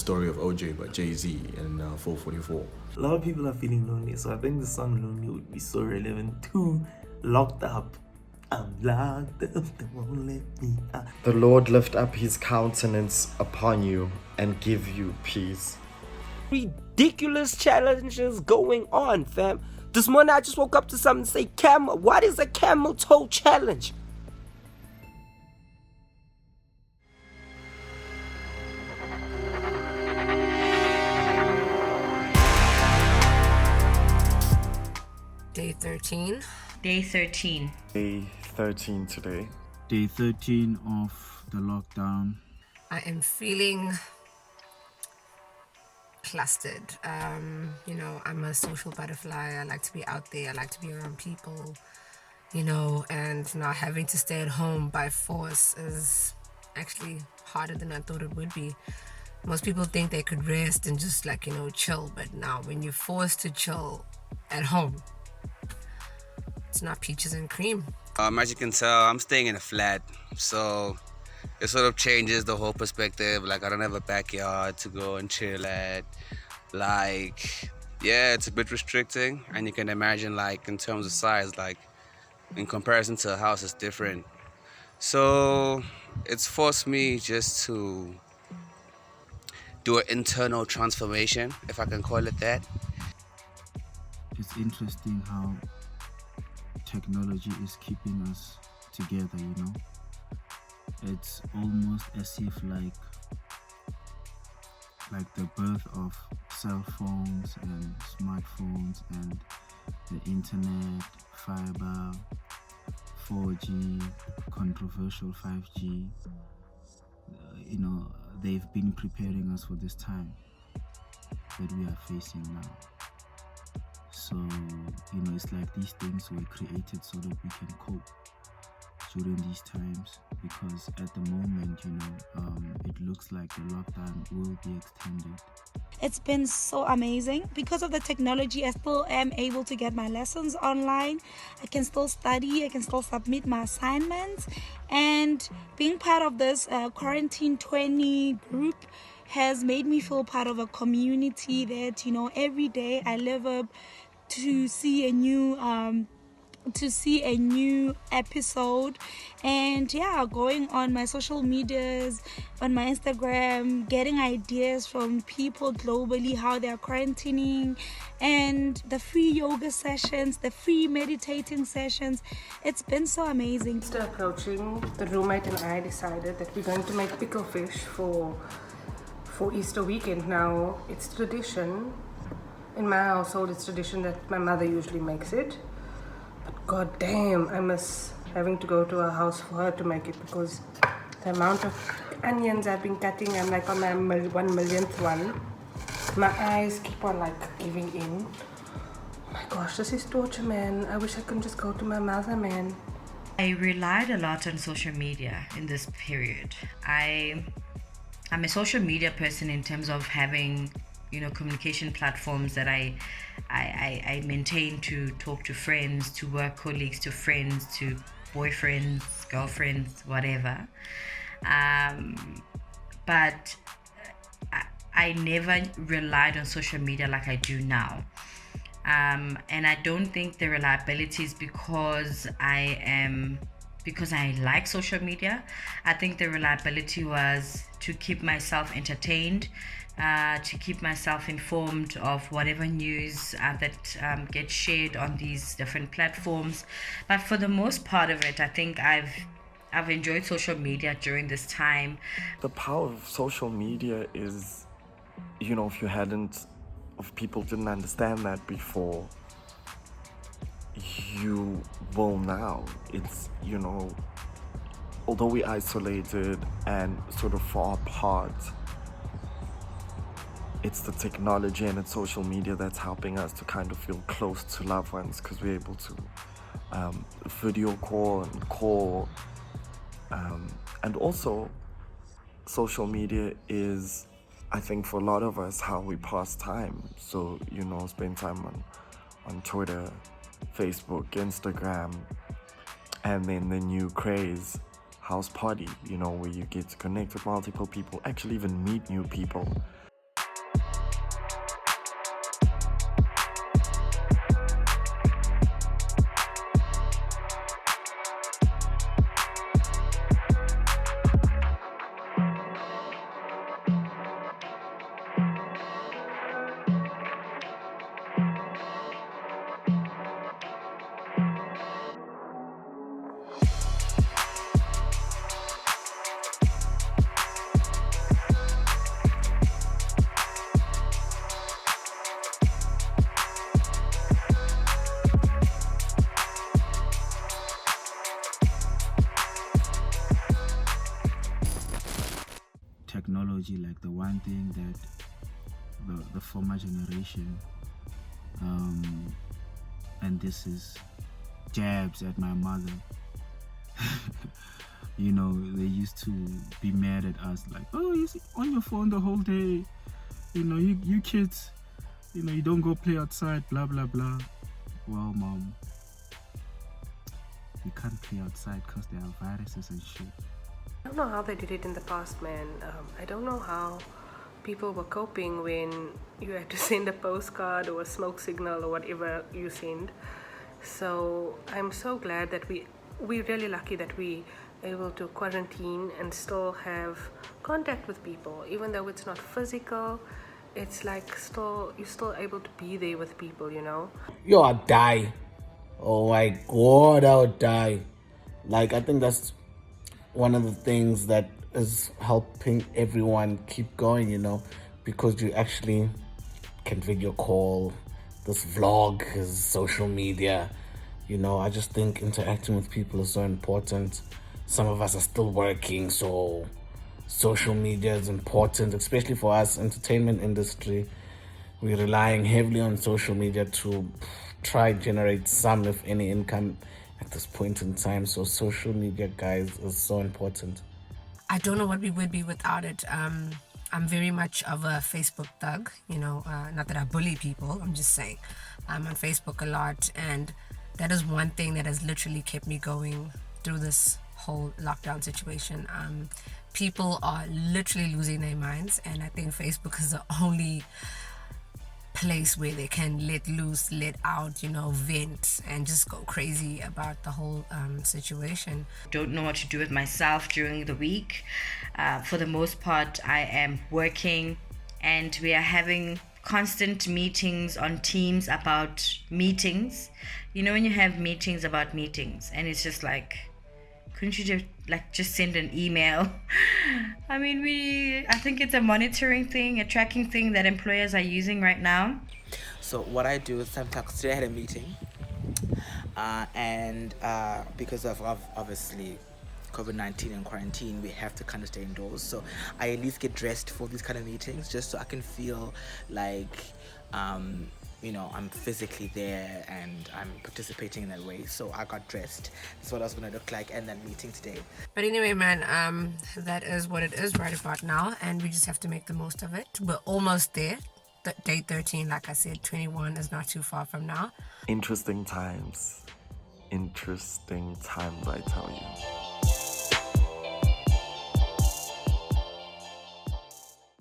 story of OJ by Jay-Z and 444. A lot of people are feeling lonely, so I think the song Lonely would be so relevant to Locked Up. I'm locked up, they won't let me out. The Lord lift up his countenance upon you and give you peace. Ridiculous challenges going on, fam. This morning I just woke up to something say camel. What is a camel toe challenge? Day 13. Day 13. Day 13 today. Day 13 of the lockdown. I am feeling clustered. I'm a social butterfly. I like to be out there. I like to be around people, and now having to stay at home by force is actually harder than I thought it would be. Most people think they could rest and just chill, but now when you're forced to chill at home, it's not peaches and cream. As you can tell, I'm staying in a flat, so it sort of changes the whole perspective. Like, I don't have a backyard to go and chill at. It's a bit restricting, and you can imagine, in terms of size, in comparison to a house, it's different. So it's forced me just to do an internal transformation, if I can call it that. It's interesting how technology is keeping us together, It's almost as if like the birth of cell phones and smartphones and the internet, fiber, 4G, controversial 5G, they've been preparing us for this time that we are facing now. So, it's like these things were created so that we can cope during these times, because at the moment, it looks like the lockdown will be extended. It's been so amazing. Because of the technology, I still am able to get my lessons online. I can still study, I can still submit my assignments, and being part of this Q20 group has made me feel part of a community that, every day I live up to see a new episode. And going on my social medias, on my Instagram, getting ideas from people globally, how they're quarantining, and the free yoga sessions, the free meditating sessions. It's been so amazing. After approaching, the roommate and I decided that we're going to make pickle fish for Easter weekend. Now, it's tradition. In my household, it's tradition that my mother usually makes it. But god damn, I miss having to go to her house for her to make it, because the amount of onions I've been cutting, I'm like on my 1 millionth one. My eyes keep on giving in. Oh my gosh, this is torture, man. I wish I could just go to my mother, man. I relied a lot on social media in this period. I'm a social media person in terms of having communication platforms that I maintain to talk to friends, to work colleagues, to friends, to boyfriends, girlfriends, whatever. But I never relied on social media like I do now. And I don't think the reliability is because I like social media. I think the reliability was to keep myself entertained, to keep myself informed of whatever news that gets shared on these different platforms. But for the most part of it, I think I've enjoyed social media during this time. The power of social media is, if people didn't understand that before, you will now. It's, although we're isolated and sort of far apart, it's the technology and it's social media that's helping us to kind of feel close to loved ones, because we're able to video call and call. And also, social media is, I think, for a lot of us, how we pass time. So, spend time on Twitter, Facebook, Instagram, and then the new craze, house party, where you get to connect with multiple people, actually even meet new people. for my generation. And this is jabs at my mother. You know, they used to be mad at us like, oh, you're on your phone the whole day. You know, you kids, you know, you don't go play outside, blah, blah, blah. Well, Mom, you can't play outside because there are viruses and shit. I don't know how they did it in the past, man. I don't know how people were coping when you had to send a postcard or a smoke signal or whatever you send. So I'm so glad that we're really lucky that we able to quarantine and still have contact with people, even though it's not physical. It's like you're still able to be there with people, you know. Yo, I'll die. Oh my God, I'll die. Like, I think that's one of the things that is helping everyone keep going, you know, because you actually can video call. This vlog is social media. You know, I just think interacting with people is so important. Some of us are still working, so social media is important, especially for us, entertainment industry. We're relying heavily on social media to try generate some, if any, income at this point in time. So social media, guys, is so important. I don't know what we would be without it. I'm very much of a Facebook thug, you know, not that I bully people, I'm just saying. I'm on Facebook a lot, and that is one thing that has literally kept me going through this whole lockdown situation. People are literally losing their minds, and I think Facebook is the only place where they can let loose, let out, you know, vent and just go crazy about the whole situation. Don't know what to do with myself during the week. For the most part, I am working, and we are having constant meetings on Teams about meetings. You know, when you have meetings about meetings, and it's just like, couldn't you just send an email? I mean, I think it's a monitoring thing, a tracking thing that employers are using right now. So what I do is sometimes today I had a meeting, and because of obviously COVID-19 and quarantine, we have to kind of stay indoors. So I at least get dressed for these kind of meetings, just so I can feel like you know, I'm physically there and I'm participating in that way. So I got dressed. That's what I was going to look like in that meeting today. But anyway, man, that is what it is right about now, and we just have to make the most of it. We're almost there. Day 13, like I said, 21 is not too far from now. Interesting times, I tell you.